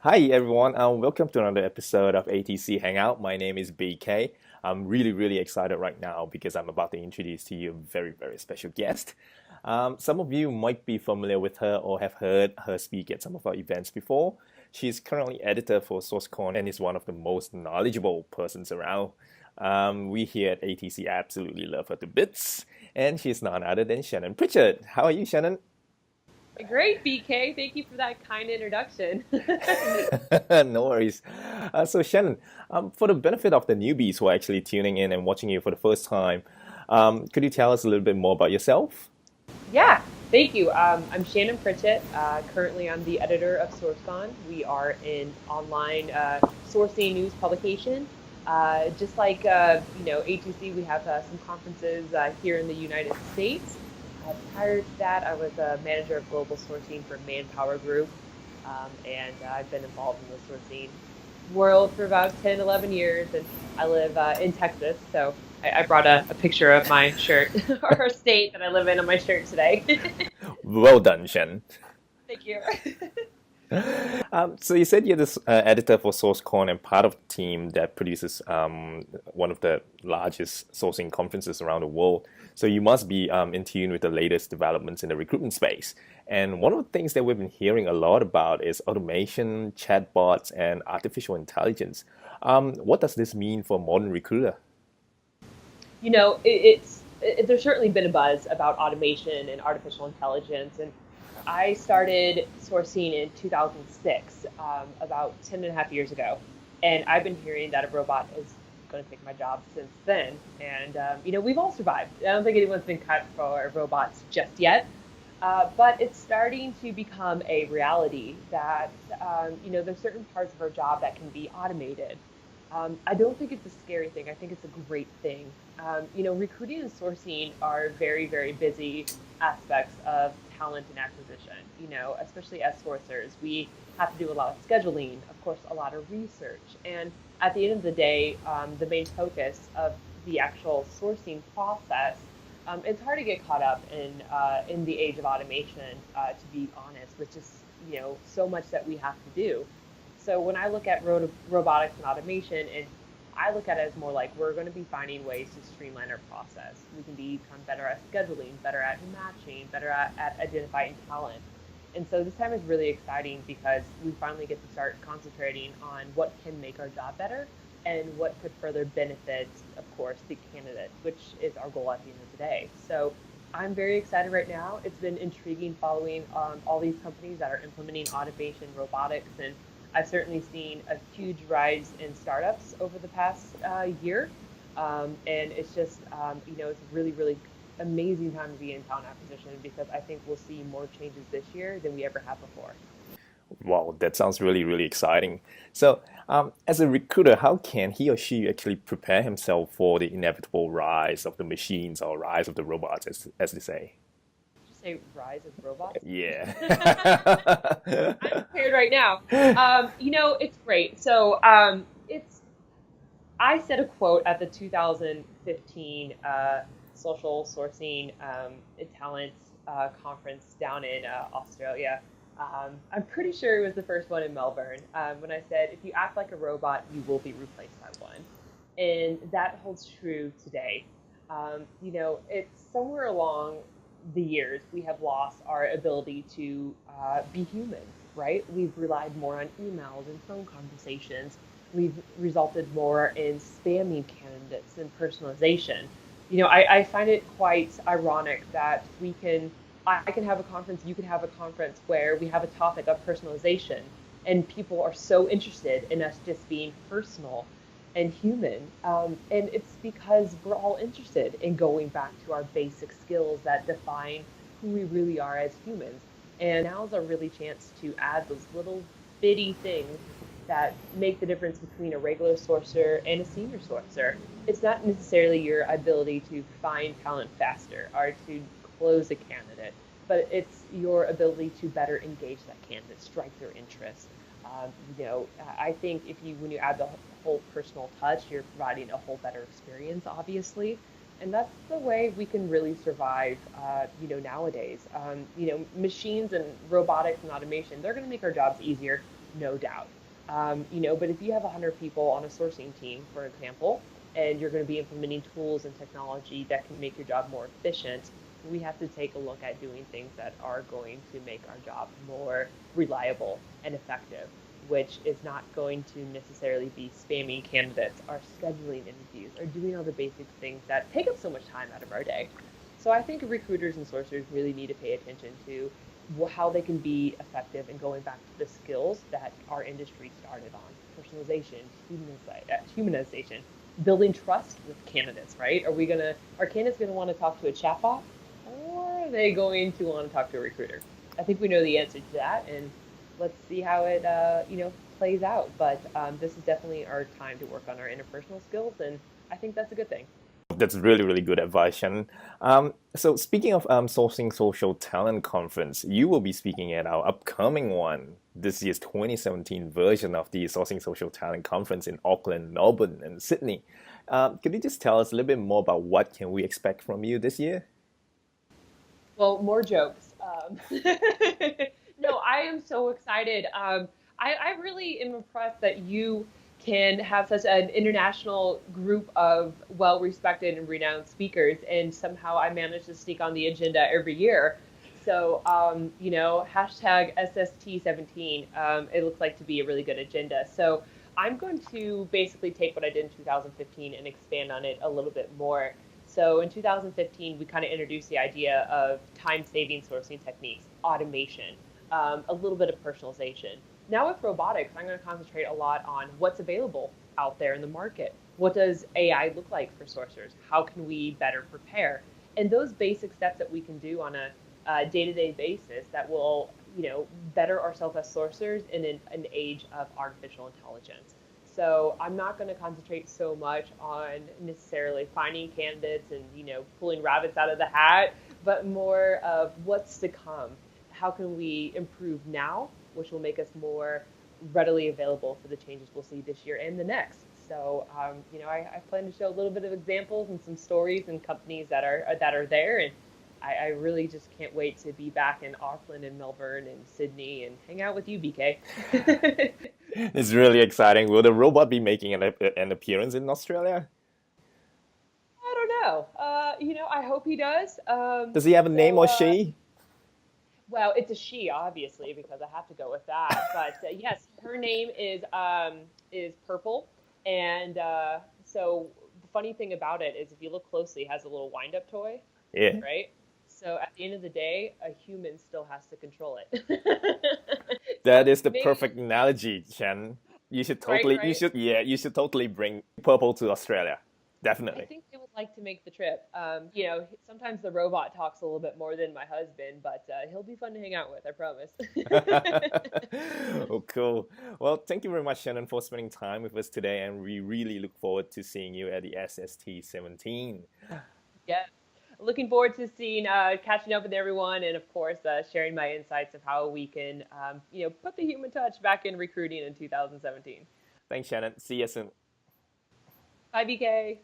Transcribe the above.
Hi everyone, welcome to another episode of ATC Hangout. My name is BK. I'm really excited right now because I'm about to introduce to you a very special guest. Some of you might be familiar with her or have heard her speak at some of our events before. She's currently editor for SourceCon and is one of the most knowledgeable persons around. We here at ATC absolutely love her to bits, and she's none other than Shannon Pritchard. How are you, Shannon? Great, BK. Thank you for that kind introduction. No worries. So, Shannon, for the benefit of the newbies who are actually tuning in and watching you for the first time, could you tell us a little bit more about yourself? Yeah, thank you. I'm Shannon Pritchett. Currently, I'm the editor of SourceCon. We are an online sourcing news publication. Just like ATC, we have some conferences here in the United States. Prior to that, I was a manager of global sourcing for Manpower Group, and I've been involved in the sourcing world for about 10, 11 years, and I live in Texas, so I brought a picture of my shirt or state that I live in on my shirt today. Well done, Shannon. Thank you. So you said you're this editor for SourceCon and part of the team that produces one of the largest sourcing conferences around the world. So you must be in tune with the latest developments in the recruitment space. And one of the things that we've been hearing a lot about is automation, chatbots, and artificial intelligence. What does this mean for a modern recruiter? There's certainly been a buzz about automation and artificial intelligence, and I started sourcing in 2006, about 10 and a half years ago. And I've been hearing that a robot is going to take my job since then. And, we've all survived. I don't think anyone's been cut for robots just yet. But it's starting to become a reality that, there's certain parts of our job that can be automated. I don't think it's a scary thing. I think it's a great thing. Recruiting and sourcing are very busy aspects of talent and acquisition, especially as sourcers. We have to do a lot of scheduling, of course, a lot of research. And at the end of the day, the main focus of the actual sourcing process, it's hard to get caught up in the age of automation, to be honest, with just, so much that we have to do. So when I look at robotics and automation, and I look at it as more like we're going to be finding ways to streamline our process. We can become better at scheduling, better at matching, better at identifying talent. And so this time is really exciting because we finally get to start concentrating on what can make our job better and what could further benefit, of course, the candidate, which is our goal at the end of the day. So I'm very excited right now. It's been intriguing following all these companies that are implementing automation, robotics, and I've certainly seen a huge rise in startups over the past year. And it's just, it's a really amazing time to be in talent acquisition because I think we'll see more changes this year than we ever have before. Wow, that sounds really exciting. So, as a recruiter, how can he or she actually prepare himself for the inevitable rise of the machines or rise of the robots, as they say? Did you say rise of robots? Yeah. I'm prepared right now. It's great. So I said a quote at the 2015 social sourcing talent conference down in Australia. I'm pretty sure it was the first one in Melbourne, when I said, if you act like a robot, you will be replaced by one. And that holds true today. It's somewhere along the years we have lost our ability to be human, right? We've relied more on emails and phone conversations. We've resulted more in spamming candidates and personalization. I find it quite ironic that I can have a conference, you can have a conference where we have a topic of personalization, and people are so interested in us just being personal and human. And it's because we're all interested in going back to our basic skills that define who we really are as humans. And now's a really chance to add those little bitty things that make the difference between a regular sourcer and a senior sourcer. It's not necessarily your ability to find talent faster or to close a candidate, but it's your ability to better engage that candidate, strike their interest. Um, I think when you add the whole personal touch, you're providing a whole better experience, obviously. And that's the way we can really survive, nowadays. Machines and robotics and automation, they're going to make our jobs easier. no doubt. But if you have 100 people on a sourcing team, for example, and you're going to be implementing tools and technology that can make your job more efficient, we have to take a look at doing things that are going to make our job more reliable and effective, which is not going to necessarily be spamming candidates or scheduling interviews or doing all the basic things that take up so much time out of our day. So I think recruiters and sourcers really need to pay attention to how they can be effective in going back to the skills that our industry started on: personalization, humanization, building trust with candidates. Right? Are candidates gonna want to talk to a chatbot, or are they going to want to talk to a recruiter? I think we know the answer to that, and let's see how it plays out. But this is definitely our time to work on our interpersonal skills, and I think that's a good thing. That's really, really good advice, Shannon. So speaking of Sourcing Social Talent Conference, you will be speaking at our upcoming one, this year's 2017 version of the Sourcing Social Talent Conference in Auckland, Melbourne, and Sydney. Could you just tell us a little bit more about what can we expect from you this year? Well, more jokes. No, I am so excited. I really am impressed that you can have such an international group of well-respected and renowned speakers, and somehow I manage to sneak on the agenda every year. So, hashtag SST17, it looks like to be a really good agenda. So I'm going to basically take what I did in 2015 and expand on it a little bit more. So in 2015, we kind of introduced the idea of time-saving sourcing techniques, automation, a little bit of personalization. Now with robotics, I'm going to concentrate a lot on what's available out there in the market. What does AI look like for sourcers? How can we better prepare? And those basic steps that we can do on a day-to-day basis that will, better ourselves as sourcers in an age of artificial intelligence. So I'm not going to concentrate so much on necessarily finding candidates and pulling rabbits out of the hat, but more of what's to come. How can we improve now, which will make us more readily available for the changes we'll see this year and the next. So I plan to show a little bit of examples and some stories and companies that are there, and I really just can't wait to be back in Auckland and Melbourne and Sydney and hang out with you, BK. It's really exciting. Will the robot be making an appearance in Australia? I don't know. I hope he does. Does he have a name So, or she? well, it's a she, obviously, because I have to go with that. But yes, her name is Purple, and so the funny thing about it is, if you look closely, it has a little wind-up toy, Yeah. right? So at the end of the day, a human still has to control it. That So is the maybe, perfect analogy, Chen. right, You right. should, yeah, you should totally bring Purple to Australia. I Definitely. think they would like to make the trip. Sometimes the robot talks a little bit more than my husband, but he'll be fun to hang out with, I promise. Oh, cool. Well, thank you very much, Shannon, for spending time with us today, and we really look forward to seeing you at the SST 17. Yeah. Looking forward to catching up with everyone, and of course, sharing my insights of how we can, put the human touch back in recruiting in 2017. Thanks, Shannon. See you soon. Bye, BK.